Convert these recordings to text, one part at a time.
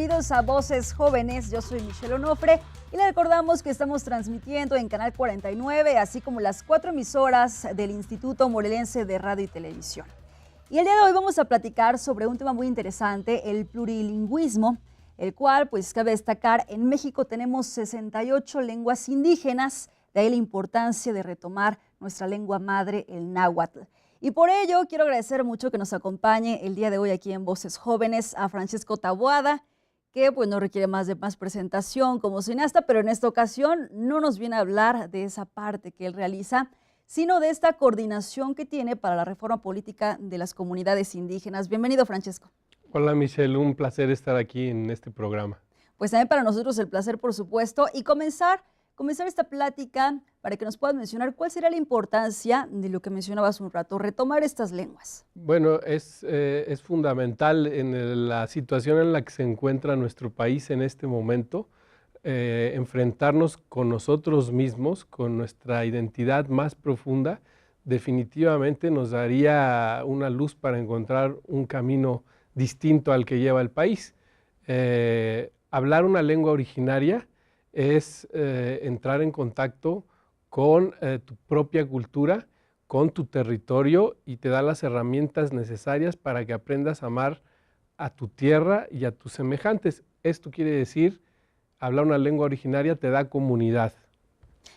bienvenidos a Voces Jóvenes. Yo soy Michelle Onofre y le recordamos que estamos transmitiendo en Canal 49, así como las 4 emisoras del Instituto Morelense de Radio y Televisión. Y el día de hoy vamos a platicar sobre un tema muy interesante, el plurilingüismo, el cual, pues cabe destacar, en México tenemos 68 lenguas indígenas, de ahí la importancia de retomar nuestra lengua madre, el náhuatl. Y por ello quiero agradecer mucho que nos acompañe el día de hoy aquí en Voces Jóvenes a Francesco Taboada, que pues no requiere más presentación como cineasta, pero en esta ocasión no nos viene a hablar de esa parte que él realiza, sino de esta coordinación que tiene para la reforma política de las comunidades indígenas. Bienvenido, Francesco. Hola, Michelle, un placer estar aquí en este programa. Pues también para nosotros el placer, por supuesto, y comenzar esta plática para que nos puedas mencionar cuál sería la importancia de lo que mencionabas un rato, retomar estas lenguas. Bueno, es fundamental en la situación en la que se encuentra nuestro país en este momento, enfrentarnos con nosotros mismos, con nuestra identidad más profunda. Definitivamente nos daría una luz para encontrar un camino distinto al que lleva el país. Hablar una lengua originaria es entrar en contacto con tu propia cultura, con tu territorio, y te da las herramientas necesarias para que aprendas a amar a tu tierra y a tus semejantes. Esto quiere decir, hablar una lengua originaria te da comunidad.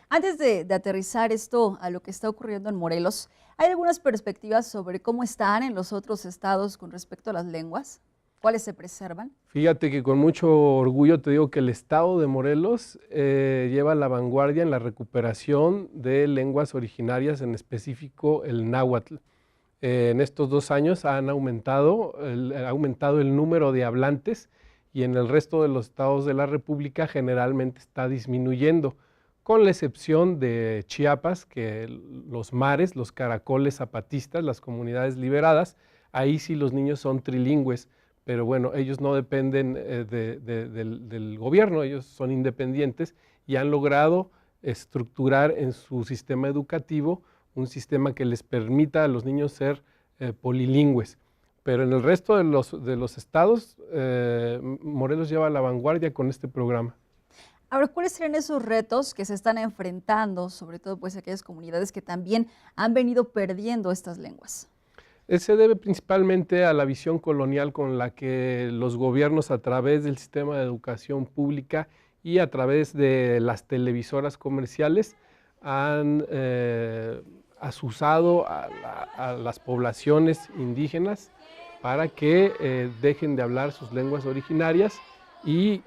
Antes de aterrizar esto a lo que está ocurriendo en Morelos, ¿hay algunas perspectivas sobre cómo están en los otros estados con respecto a las lenguas? ¿Cuáles se preservan? Fíjate que con mucho orgullo te digo que el estado de Morelos lleva la vanguardia en la recuperación de lenguas originarias, en específico el náhuatl. En estos 2 años ha aumentado el número de hablantes, y en el resto de los estados de la República generalmente está disminuyendo, con la excepción de Chiapas, que los mares, los caracoles zapatistas, las comunidades liberadas, ahí sí los niños son trilingües. Pero bueno, ellos no dependen del gobierno, ellos son independientes y han logrado estructurar en su sistema educativo un sistema que les permita a los niños ser polilingües. Pero en el resto de los estados, Morelos lleva la vanguardia con este programa. Ahora, ¿cuáles serían esos retos que se están enfrentando, sobre todo pues aquellas comunidades que también han venido perdiendo estas lenguas? Se debe principalmente a la visión colonial con la que los gobiernos, a través del sistema de educación pública y a través de las televisoras comerciales, han asusado a las poblaciones indígenas para que dejen de hablar sus lenguas originarias, y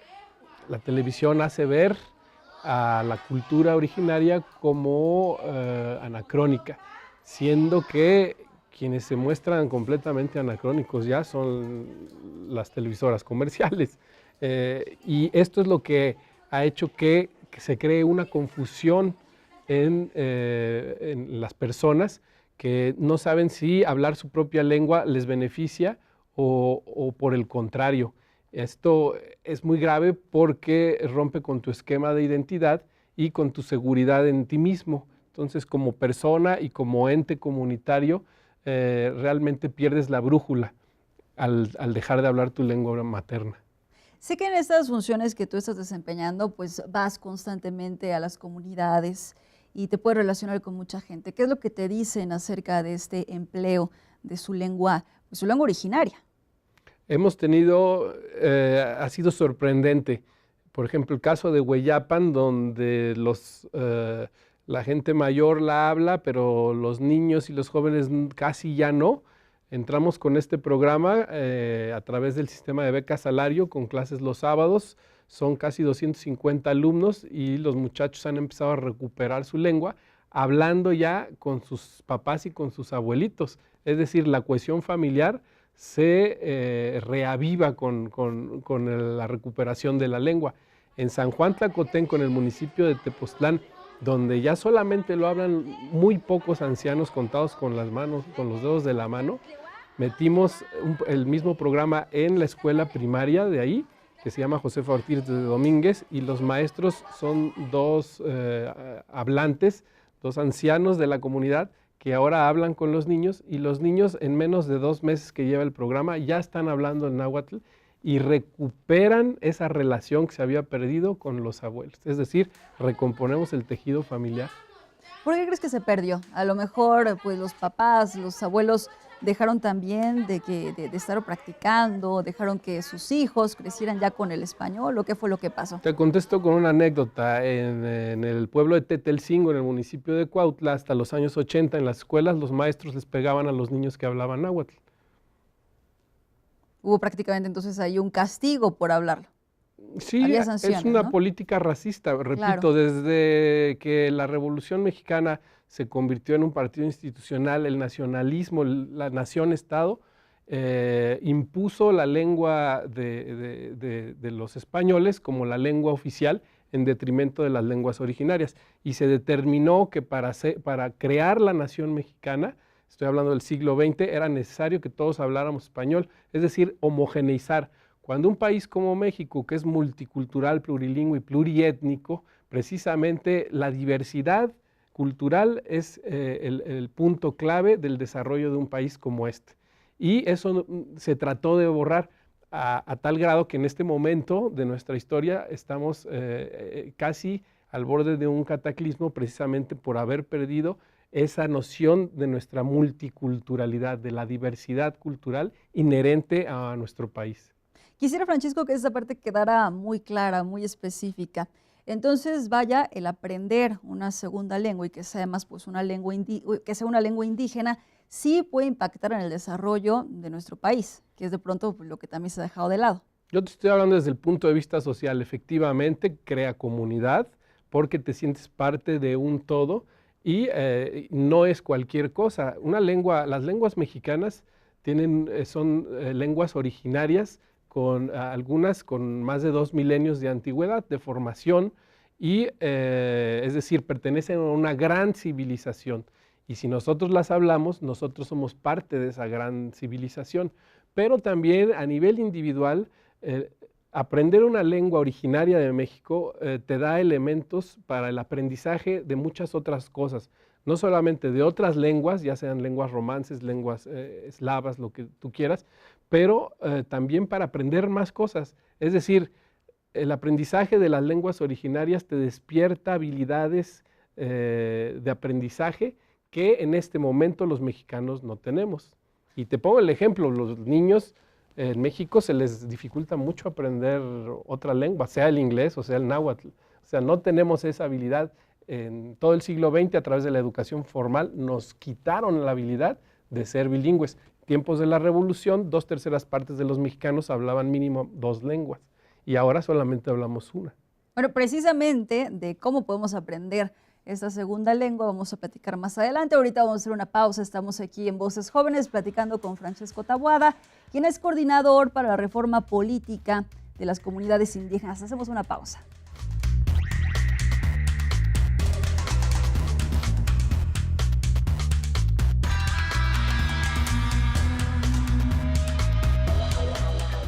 la televisión hace ver a la cultura originaria como anacrónica, siendo que quienes se muestran completamente anacrónicos ya son las televisoras comerciales. Y esto es lo que ha hecho que se cree una confusión en las personas, que no saben si hablar su propia lengua les beneficia o por el contrario. Esto es muy grave porque rompe con tu esquema de identidad y con tu seguridad en ti mismo. Entonces, como persona y como ente comunitario, realmente pierdes la brújula al dejar de hablar tu lengua materna. Sé que en estas funciones que tú estás desempeñando, pues vas constantemente a las comunidades y te puedes relacionar con mucha gente. ¿Qué es lo que te dicen acerca de este empleo de su lengua originaria? Hemos tenido, ha sido sorprendente, por ejemplo, el caso de Hueyapan, donde la gente mayor la habla, pero los niños y los jóvenes casi ya no. Entramos con este programa a través del sistema de beca salario, con clases los sábados. Son casi 250 alumnos y los muchachos han empezado a recuperar su lengua, hablando ya con sus papás y con sus abuelitos. Es decir, la cohesión familiar se reaviva con la recuperación de la lengua. En San Juan Tlacotenco, en el municipio de Tepoztlán, donde ya solamente lo hablan muy pocos ancianos contados con las manos, con los dedos de la mano, metimos el mismo programa en la escuela primaria de ahí, que se llama Josefa Ortiz de Domínguez, y los maestros son 2 hablantes, 2 ancianos de la comunidad, que ahora hablan con los niños, y los niños en menos de 2 meses que lleva el programa ya están hablando en náhuatl, y recuperan esa relación que se había perdido con los abuelos. Es decir, recomponemos el tejido familiar. ¿Por qué crees que se perdió? A lo mejor pues los papás, los abuelos dejaron también de estar practicando, dejaron que sus hijos crecieran ya con el español, ¿o qué fue lo que pasó? Te contesto con una anécdota. En el pueblo de Tetelcingo, en el municipio de Cuautla, hasta los años 80, en las escuelas los maestros les pegaban a los niños que hablaban náhuatl. Hubo prácticamente entonces ahí un castigo por hablarlo. Sí, Había es sanciones, una ¿no? política racista, repito, Claro. desde que la Revolución Mexicana se convirtió en un partido institucional, el nacionalismo, la nación-estado, impuso la lengua de los españoles como la lengua oficial en detrimento de las lenguas originarias. Y se determinó que para crear la nación mexicana, estoy hablando del siglo XX, era necesario que todos habláramos español, es decir, homogeneizar. Cuando un país como México, que es multicultural, plurilingüe y pluriétnico, precisamente la diversidad cultural es el punto clave del desarrollo de un país como este. Y eso se trató de borrar a tal grado que en este momento de nuestra historia estamos casi al borde de un cataclismo precisamente por haber perdido esa noción de nuestra multiculturalidad, de la diversidad cultural inherente a nuestro país. Quisiera, Francisco, que esa parte quedara muy clara, muy específica. Entonces, vaya, el aprender una segunda lengua y que sea además pues, una lengua indígena, sí puede impactar en el desarrollo de nuestro país, que es de pronto lo que también se ha dejado de lado. Yo te estoy hablando desde el punto de vista social. Efectivamente, crea comunidad porque te sientes parte de un todo y no es cualquier cosa. Las lenguas mexicanas son lenguas originarias, algunas con más de 2 milenios de antigüedad, de formación, y es decir, pertenecen a una gran civilización. Y si nosotros las hablamos, nosotros somos parte de esa gran civilización. Pero también a nivel individual, aprender una lengua originaria de México te da elementos para el aprendizaje de muchas otras cosas. No solamente de otras lenguas, ya sean lenguas romances, lenguas eslavas, lo que tú quieras, pero también para aprender más cosas. Es decir, el aprendizaje de las lenguas originarias te despierta habilidades de aprendizaje que en este momento los mexicanos no tenemos. Y te pongo el ejemplo, los niños en México se les dificulta mucho aprender otra lengua, sea el inglés o sea el náhuatl. O sea, no tenemos esa habilidad. En todo el siglo XX, a través de la educación formal, nos quitaron la habilidad de ser bilingües. En tiempos de la Revolución, 2/3 partes de los mexicanos hablaban mínimo 2 lenguas y ahora solamente hablamos una. Bueno, precisamente de cómo podemos aprender esta segunda lengua vamos a platicar más adelante. Ahorita vamos a hacer una pausa. Estamos aquí en Voces Jóvenes platicando con Francesco Taboada, quien es coordinador para la reforma política de las comunidades indígenas. Hacemos una pausa.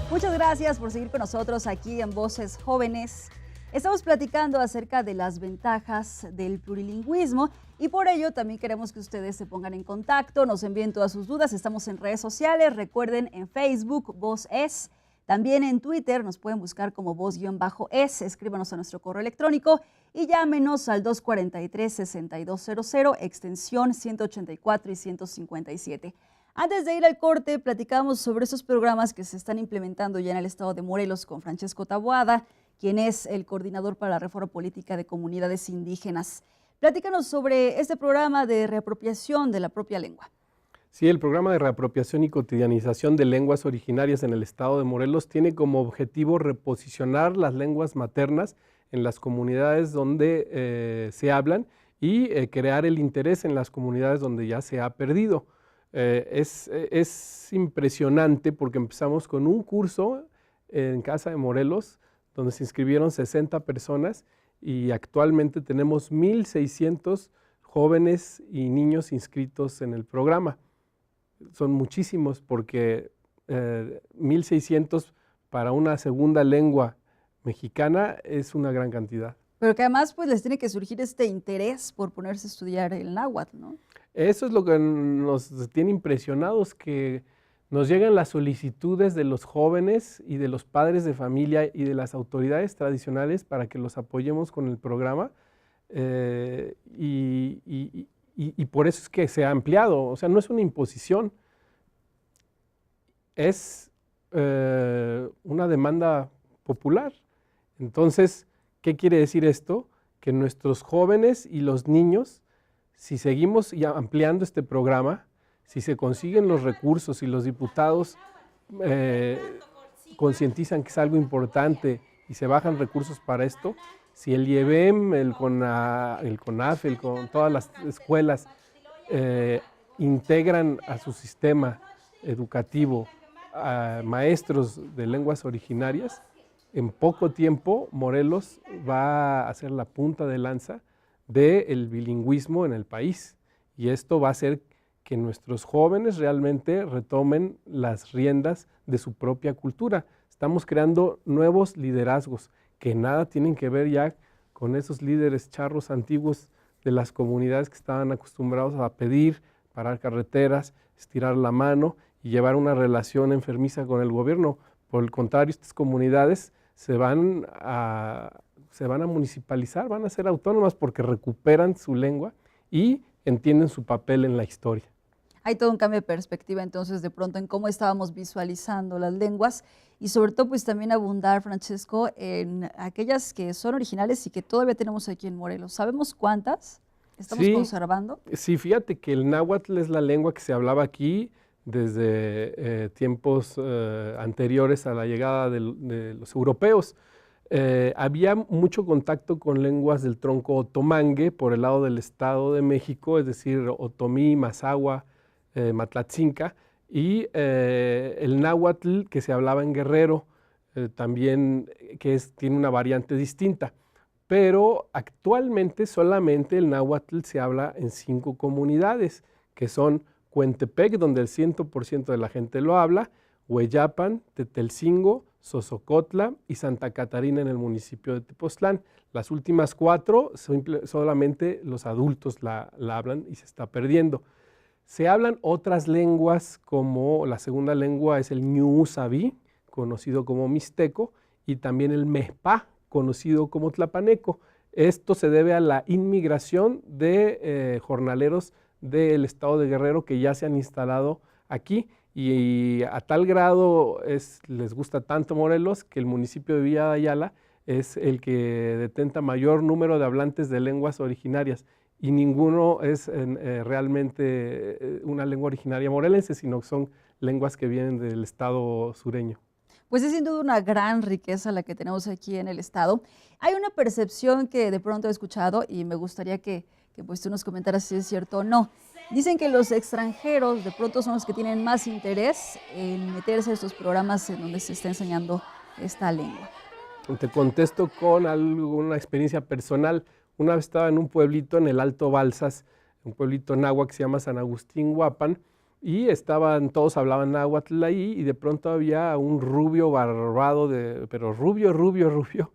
Muchas gracias por seguir con nosotros aquí en Voces Jóvenes. Estamos platicando acerca de las ventajas del plurilingüismo y por ello también queremos que ustedes se pongan en contacto, nos envíen todas sus dudas. Estamos en redes sociales, recuerden en Facebook, Voz Es, también en Twitter nos pueden buscar como Voz-Es, escríbanos a nuestro correo electrónico y llámenos al 243-6200, extensión 184 y 157. Antes de ir al corte, platicamos sobre esos programas que se están implementando ya en el estado de Morelos con Francesco Taboada, quien es el coordinador para la reforma política de comunidades indígenas. Platícanos sobre este programa de reapropiación de la propia lengua. Sí, el programa de reapropiación y cotidianización de lenguas originarias en el estado de Morelos tiene como objetivo reposicionar las lenguas maternas en las comunidades donde se hablan y crear el interés en las comunidades donde ya se ha perdido. Es impresionante porque empezamos con un curso en Casa de Morelos donde se inscribieron 60 personas y actualmente tenemos 1,600 jóvenes y niños inscritos en el programa. Son muchísimos porque 1,600 para una segunda lengua mexicana es una gran cantidad. Pero que además pues les tiene que surgir este interés por ponerse a estudiar el náhuatl, ¿no? Eso es lo que nos tiene impresionados, que nos llegan las solicitudes de los jóvenes y de los padres de familia y de las autoridades tradicionales para que los apoyemos con el programa, y por eso es que se ha ampliado. O sea, no es una imposición, es una demanda popular. Entonces, ¿qué quiere decir esto? Que nuestros jóvenes y los niños, si seguimos ampliando este programa, si se consiguen los recursos y los diputados concientizan que es algo importante y se bajan recursos para esto, si el IEBEM, el CONAF, con todas las escuelas integran a su sistema educativo a maestros de lenguas originarias, en poco tiempo Morelos va a ser la punta de lanza del bilingüismo en el país. Y esto va a hacer que nuestros jóvenes realmente retomen las riendas de su propia cultura. Estamos creando nuevos liderazgos que nada tienen que ver ya con esos líderes charros antiguos de las comunidades que estaban acostumbrados a pedir, parar carreteras, estirar la mano y llevar una relación enfermiza con el gobierno. Por el contrario, estas comunidades se van a municipalizar, van a ser autónomas porque recuperan su lengua y entienden su papel en la historia. Hay todo un cambio de perspectiva entonces de pronto en cómo estábamos visualizando las lenguas y sobre todo pues también abundar, Francesco, en aquellas que son originales y que todavía tenemos aquí en Morelos. ¿Sabemos cuántas estamos conservando? Sí, fíjate que el náhuatl es la lengua que se hablaba aquí desde tiempos anteriores a la llegada de los europeos. Había mucho contacto con lenguas del tronco otomangue por el lado del Estado de México, es decir, otomí, mazahua, matlatzinca, y el náhuatl que se hablaba en Guerrero, también tiene una variante distinta. Pero actualmente solamente el náhuatl se habla en 5 comunidades, que son Cuentepec, donde el 100% de la gente lo habla, Hueyapan, Tetelcingo, Sosocotla y Santa Catarina en el municipio de Tepoztlán. Las últimas 4 solamente los adultos la hablan y se está perdiendo. Se hablan otras lenguas, como la segunda lengua es el ñuusaví, conocido como mixteco, y también el mejpá, conocido como tlapaneco. Esto se debe a la inmigración de jornaleros del estado de Guerrero que ya se han instalado aquí, y a tal grado les gusta tanto Morelos que el municipio de Villa de Ayala es el que detenta mayor número de hablantes de lenguas originarias, y ninguno es realmente una lengua originaria morelense, sino que son lenguas que vienen del estado sureño. Pues es sin duda una gran riqueza la que tenemos aquí en el estado. Hay una percepción que de pronto he escuchado y me gustaría que pues tú nos comentaras si es cierto o no. Dicen que los extranjeros de pronto son los que tienen más interés en meterse a estos programas en donde se está enseñando esta lengua. Te contesto con alguna experiencia personal. Una vez estaba en un pueblito en el Alto Balsas, un pueblito náhuatl que se llama San Agustín Huapan, y todos hablaban náhuatl ahí, y de pronto había un rubio barbado, pero rubio,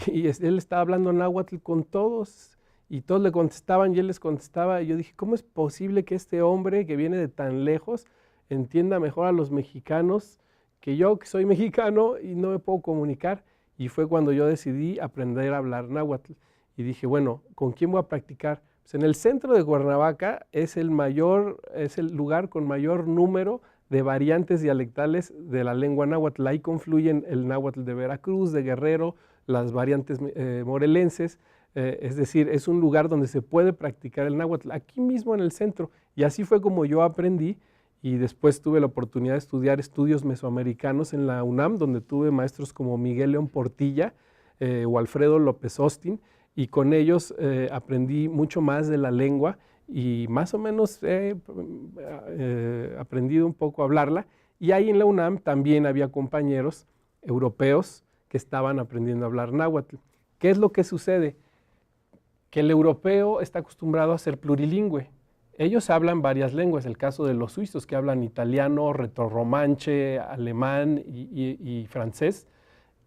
y él estaba hablando náhuatl con todos, y todos le contestaban y él les contestaba, y yo dije, ¿cómo es posible que este hombre que viene de tan lejos entienda mejor a los mexicanos que yo, que soy mexicano y no me puedo comunicar? Y fue cuando yo decidí aprender a hablar náhuatl, y dije, bueno, ¿con quién voy a practicar? Pues en el centro de Cuernavaca es el lugar con mayor número de variantes dialectales de la lengua náhuatl. Ahí confluyen el náhuatl de Veracruz, de Guerrero, las variantes morelenses, es decir, es un lugar donde se puede practicar el náhuatl, aquí mismo en el centro. Y así fue como yo aprendí, y después tuve la oportunidad de estudiar estudios mesoamericanos en la UNAM, donde tuve maestros como Miguel León Portilla o Alfredo López Austin, y con ellos aprendí mucho más de la lengua, y más o menos he aprendido un poco a hablarla. Y ahí en la UNAM también había compañeros europeos que estaban aprendiendo a hablar náhuatl. ¿Qué es lo que sucede? Que el europeo está acostumbrado a ser plurilingüe. Ellos hablan varias lenguas, el caso de los suizos que hablan italiano, retorromanche, alemán y francés,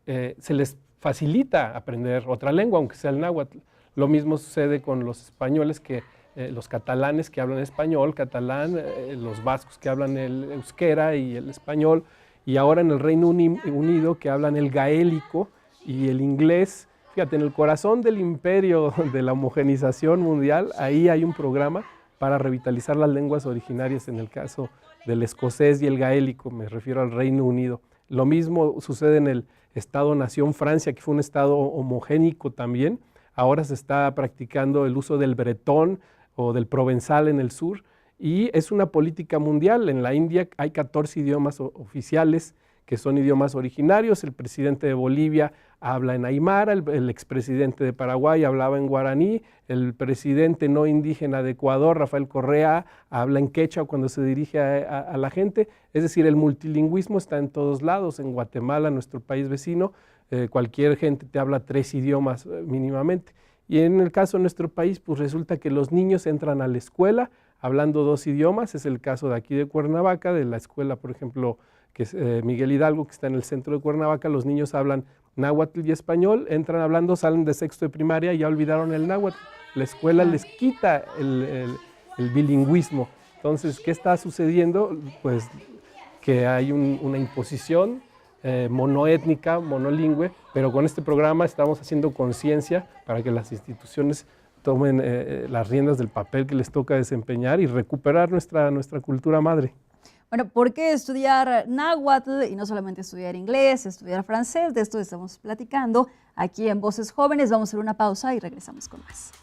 se les facilita aprender otra lengua, aunque sea el náhuatl. Lo mismo sucede con los españoles que los catalanes que hablan español, catalán, los vascos que hablan el euskera y el español, y ahora en el Reino Unido que hablan el gaélico y el inglés. Fíjate, en el corazón del imperio de la homogenización mundial, ahí hay un programa para revitalizar las lenguas originarias, en el caso del escocés y el gaélico, me refiero al Reino Unido. Lo mismo sucede en el Estado-Nación Francia, que fue un estado homogénico también. Ahora se está practicando el uso del bretón o del provenzal en el sur, y es una política mundial. En la India hay 14 idiomas oficiales que son idiomas originarios. El presidente de Bolivia habla en aymara, el expresidente de Paraguay hablaba en guaraní, el presidente no indígena de Ecuador, Rafael Correa, habla en quechua cuando se dirige a la gente. Es decir, el multilingüismo está en todos lados. En Guatemala, nuestro país vecino, cualquier gente te habla 3 idiomas mínimamente. Y en el caso de nuestro país, pues resulta que los niños entran a la escuela hablando 2 idiomas. Es el caso de aquí de Cuernavaca, de la escuela, por ejemplo, que es Miguel Hidalgo, que está en el centro de Cuernavaca. Los niños hablan náhuatl y español, entran hablando, salen de sexto de primaria y ya olvidaron el náhuatl. La escuela les quita el bilingüismo. Entonces, ¿qué está sucediendo? Pues que hay una imposición monoétnica, monolingüe, pero con este programa estamos haciendo conciencia para que las instituciones tomen las riendas del papel que les toca desempeñar y recuperar nuestra cultura madre. Bueno, ¿por qué estudiar náhuatl y no solamente estudiar inglés, estudiar francés? De esto estamos platicando aquí en Voces Jóvenes. Vamos a hacer una pausa y regresamos con más.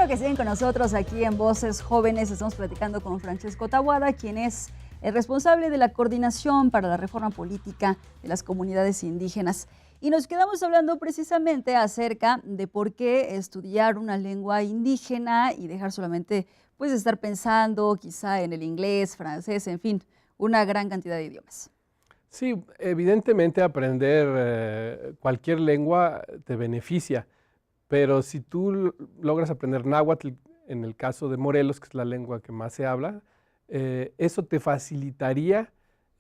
Que siguen con nosotros aquí en Voces Jóvenes. Estamos platicando con Francesco Taboada, quien es el responsable de la coordinación para la reforma política de las comunidades indígenas. Y nos quedamos hablando precisamente acerca de por qué estudiar una lengua indígena y dejar solamente pues estar pensando quizá en el inglés, francés, en fin, una gran cantidad de idiomas. Sí, evidentemente aprender cualquier lengua te beneficia. Pero si tú logras aprender náhuatl, en el caso de Morelos, que es la lengua que más se habla, eso te facilitaría,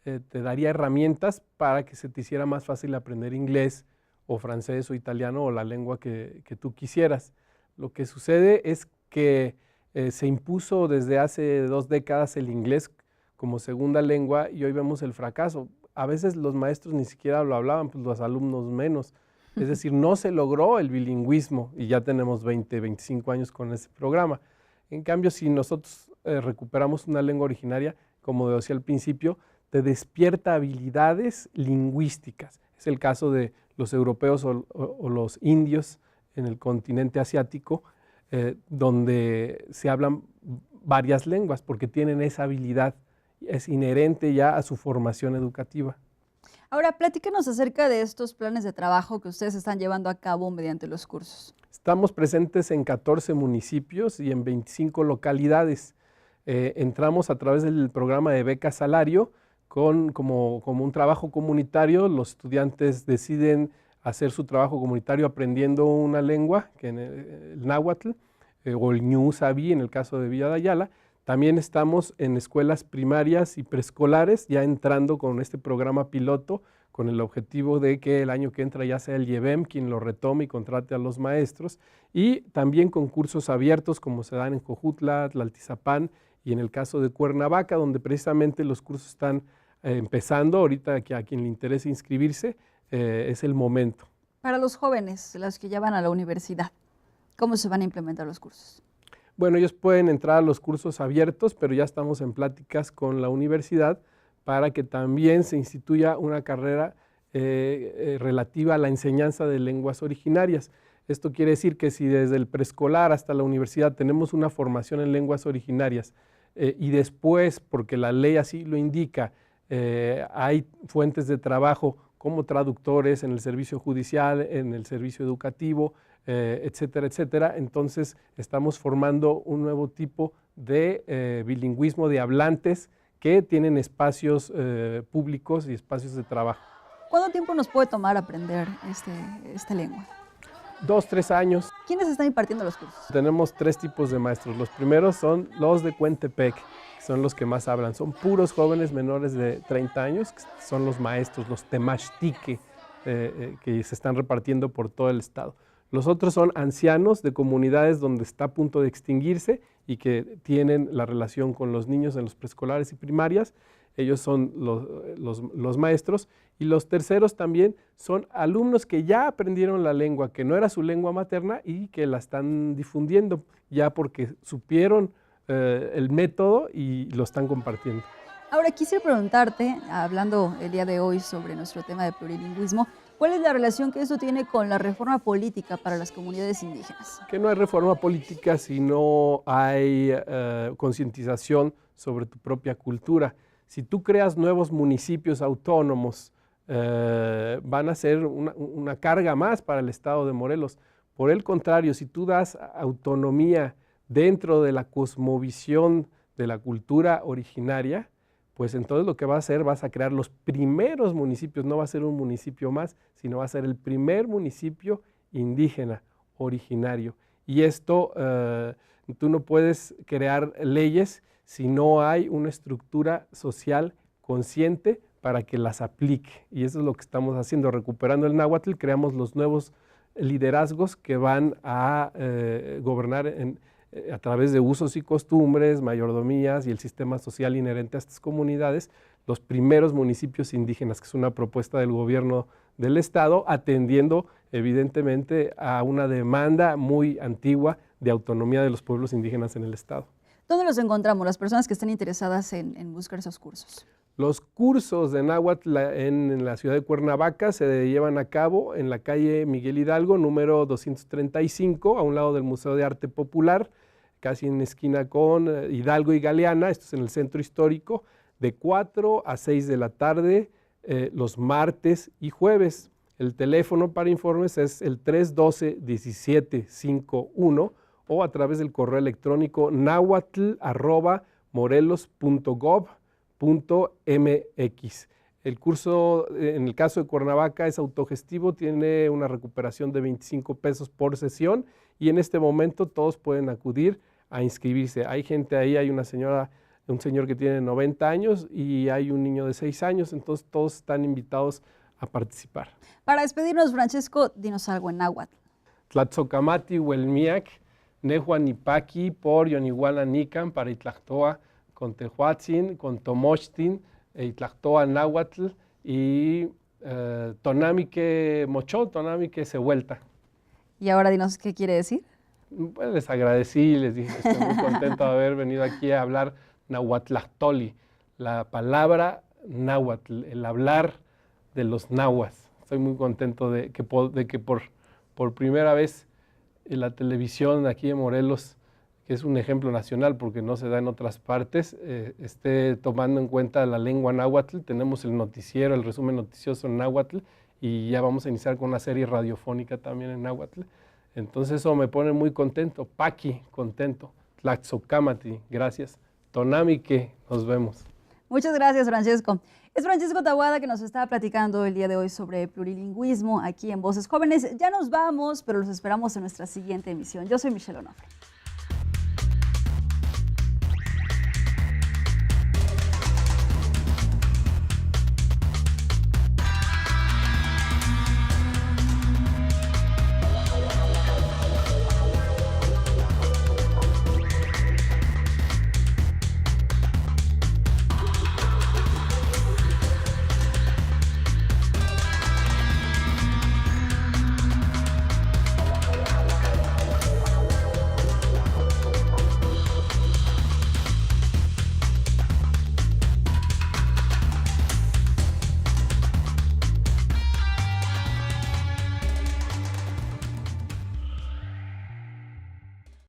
te daría herramientas para que se te hiciera más fácil aprender inglés o francés o italiano o la lengua que tú quisieras. Lo que sucede es que se impuso desde hace 2 décadas el inglés como segunda lengua y hoy vemos el fracaso. A veces los maestros ni siquiera lo hablaban, pues los alumnos menos. Es decir, no se logró el bilingüismo y ya tenemos 20, 25 años con ese programa. En cambio, si nosotros recuperamos una lengua originaria, como decía al principio, te despierta habilidades lingüísticas. Es el caso de los europeos o los indios en el continente asiático, donde se hablan varias lenguas porque tienen esa habilidad, es inherente ya a su formación educativa. Ahora, platícanos acerca de estos planes de trabajo que ustedes están llevando a cabo mediante los cursos. Estamos presentes en 14 municipios y en 25 localidades. Entramos a través del programa de beca salario como un trabajo comunitario. Los estudiantes deciden hacer su trabajo comunitario aprendiendo una lengua, que el náhuatl o el ñu sabi en el caso de Villa de Ayala. También estamos en escuelas primarias y preescolares, ya entrando con este programa piloto, con el objetivo de que el año que entra ya sea el IEBEM quien lo retome y contrate a los maestros, y también con cursos abiertos como se dan en Jojutla, Tlaltizapán y en el caso de Cuernavaca, donde precisamente los cursos están empezando. Ahorita que a quien le interese inscribirse, es el momento. Para los jóvenes, los que ya van a la universidad, ¿cómo se van a implementar los cursos? Bueno, ellos pueden entrar a los cursos abiertos, pero ya estamos en pláticas con la universidad para que también se instituya una carrera relativa a la enseñanza de lenguas originarias. Esto quiere decir que si desde el preescolar hasta la universidad tenemos una formación en lenguas originarias y después, porque la ley así lo indica, hay fuentes de trabajo como traductores en el servicio judicial, en el servicio educativo, etcétera, etcétera. Entonces estamos formando un nuevo tipo de bilingüismo de hablantes que tienen espacios públicos y espacios de trabajo. ¿Cuánto tiempo nos puede tomar aprender esta lengua? 2, 3 años. ¿Quiénes están impartiendo los cursos? Tenemos 3 tipos de maestros. Los primeros son los de Cuentepec, son los que más hablan. Son puros jóvenes menores de 30 años, que son los maestros, los temachtique, que se están repartiendo por todo el estado. Los otros son ancianos de comunidades donde está a punto de extinguirse y que tienen la relación con los niños en los preescolares y primarias. Ellos son los maestros. Y los terceros también son alumnos que ya aprendieron la lengua, que no era su lengua materna y que la están difundiendo ya porque supieron el método y lo están compartiendo. Ahora quisiera preguntarte, hablando el día de hoy sobre nuestro tema de plurilingüismo, ¿cuál es la relación que esto tiene con la reforma política para las comunidades indígenas? Que no hay reforma política si no hay concientización sobre tu propia cultura. Si tú creas nuevos municipios autónomos, van a ser una carga más para el estado de Morelos. Por el contrario, si tú das autonomía dentro de la cosmovisión de la cultura originaria, pues entonces lo que va a hacer, vas a crear los primeros municipios, no va a ser un municipio más, sino va a ser el primer municipio indígena, originario. Y esto, tú no puedes crear leyes si no hay una estructura social consciente para que las aplique. Y eso es lo que estamos haciendo, recuperando el náhuatl, creamos los nuevos liderazgos que van a gobernar a través de usos y costumbres, mayordomías y el sistema social inherente a estas comunidades, los primeros municipios indígenas, que es una propuesta del gobierno del estado, atendiendo evidentemente a una demanda muy antigua de autonomía de los pueblos indígenas en el estado. ¿Dónde los encontramos, las personas que estén interesadas en buscar esos cursos? Los cursos de náhuatl en la ciudad de Cuernavaca se llevan a cabo en la calle Miguel Hidalgo, número 235, a un lado del Museo de Arte Popular, casi en esquina con Hidalgo y Galeana. Esto es en el centro histórico, de 4 a 6 de la tarde, los martes y jueves. El teléfono para informes es el 312-1751 o a través del correo electrónico nahuatl@morelos.gov.mx. El curso, en el caso de Cuernavaca, es autogestivo, tiene una recuperación de 25 pesos por sesión y en este momento todos pueden acudir a inscribirse. Hay gente ahí, hay una señora, un señor que tiene 90 años y hay un niño de 6 años, entonces todos están invitados a participar. Para despedirnos, Francesco, dinos algo en náhuatl. Tlatzocamati huelmiac, nehuanipaki por yonihuana nican para Itlactoa con Tehuatzin, con Tomochtin, Itlactoa náhuatl y tonamique mochó, tonamique sehuelta. Y ahora dinos qué quiere decir. Pues les agradecí, les dije que estoy muy contento de haber venido aquí a hablar nahuatlactoli, la palabra náhuatl, el hablar de los nahuas. Estoy muy contento de que por primera vez en la televisión aquí en Morelos, que es un ejemplo nacional porque no se da en otras partes, esté tomando en cuenta la lengua náhuatl. Tenemos el noticiero, el resumen noticioso en náhuatl y ya vamos a iniciar con una serie radiofónica también en náhuatl. Entonces eso me pone muy contento. Paqui, contento. Tlatzocamati, gracias. Tonamique, nos vemos. Muchas gracias, Francesco. Es Francesco Taboada que nos está platicando el día de hoy sobre plurilingüismo aquí en Voces Jóvenes. Ya nos vamos, pero los esperamos en nuestra siguiente emisión. Yo soy Michelle Onofre.